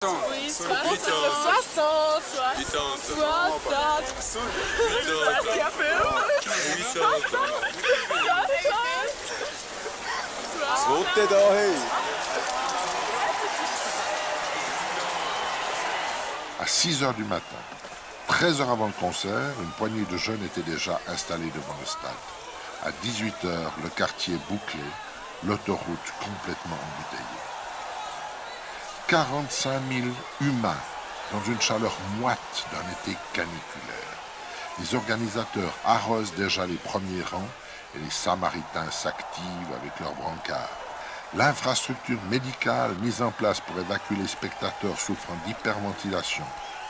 Oui, 60, À 6 h du matin, 13 heures avant le concert, une poignée de jeunes étaient déjà installés devant le stade. À 18 h, le quartier bouclé, l'autoroute complètement embouteillée. 45 000 humains dans une chaleur moite d'un été caniculaire. Les organisateurs arrosent déjà les premiers rangs et les Samaritains s'activent avec leurs brancards. L'infrastructure médicale mise en place pour évacuer les spectateurs souffrant d'hyperventilation,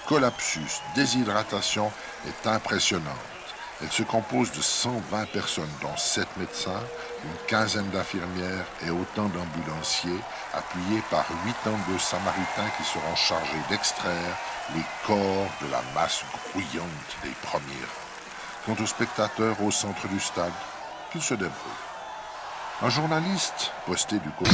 collapsus, déshydratation est impressionnante. Elle se compose de 120 personnes, dont 7 médecins, une quinzaine d'infirmières et autant d'ambulanciers, appuyés par 82 Samaritains qui seront chargés d'extraire les corps de la masse grouillante des premiers rangs. Quant aux spectateurs au centre du stade, qu'ils se débrouillent. Un journaliste posté du côté.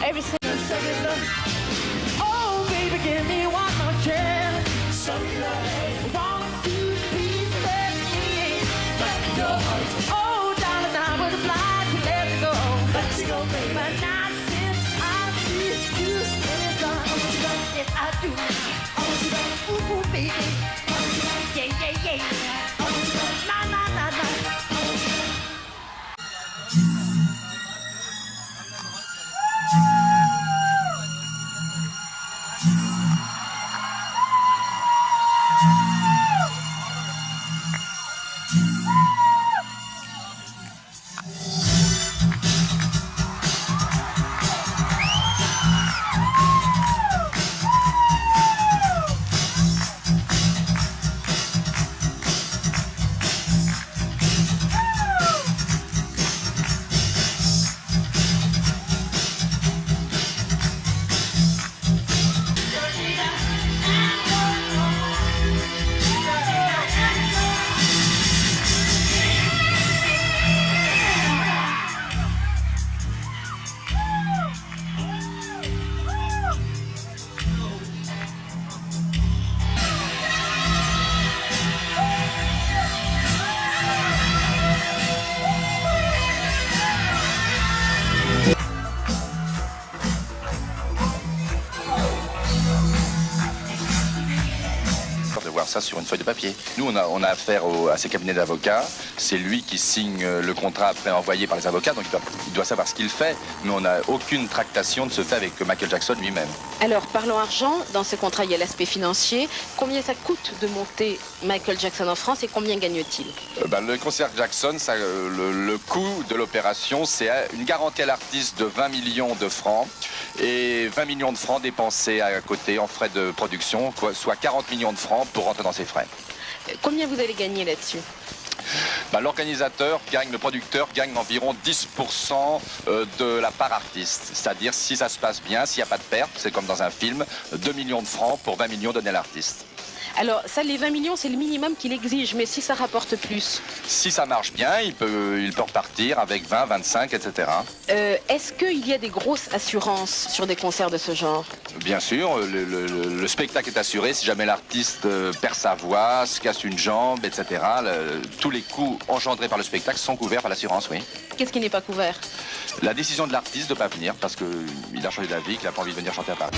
Everything. Oh, baby, give me one more chance. Want to be with me. Oh, darling, I would like to let you go. Baby. But not since I see you in the yes, I do. Ooh, baby. Yeah, yeah, yeah. Na, na, na, na. Ça sur une feuille de papier. Nous, on a affaire à ces cabinets d'avocats. C'est lui qui signe le contrat après envoyé par les avocats, donc il doit savoir ce qu'il fait, mais on n'a aucune tractation de ce fait avec Michael Jackson lui-même. Alors, parlons argent. Dans ce contrat, il y a l'aspect financier. Combien ça coûte de monter Michael Jackson en France et combien gagne-t-il? Le concert Jackson, le coût de l'opération, c'est une garantie à l'artiste de 20 millions de francs et 20 millions de francs dépensés à côté en frais de production, soit 40 millions de francs pour rentrer dans ses frais. Combien vous allez gagner là-dessus? L'organisateur gagne, le producteur gagne environ 10% de la part artiste. C'est-à-dire, si ça se passe bien, s'il n'y a pas de perte, c'est comme dans un film, 2 millions de francs pour 20 millions donnés à l'artiste. Alors, ça, les 20 millions, c'est le minimum qu'il exige, mais si ça rapporte plus, Si ça marche bien, il peut repartir avec 20, 25, etc. est-ce qu'il y a des grosses assurances sur des concerts de ce genre? Bien sûr, le spectacle est assuré si jamais l'artiste perd sa voix, se casse une jambe, etc. Tous les coûts engendrés par le spectacle sont couverts par l'assurance, oui. Qu'est-ce qui n'est pas couvert? La décision de l'artiste de ne pas venir parce qu'il a changé d'avis, qu'il n'a pas envie de venir chanter à Paris.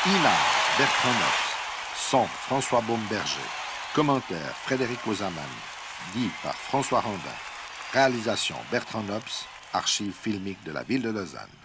Image, Bertrand Nopes. Son, François Baumberger. Commentaire, Frédéric Ozaman. Dit par François Randin. Réalisation, Bertrand Nopes. Archives filmiques de la ville de Lausanne.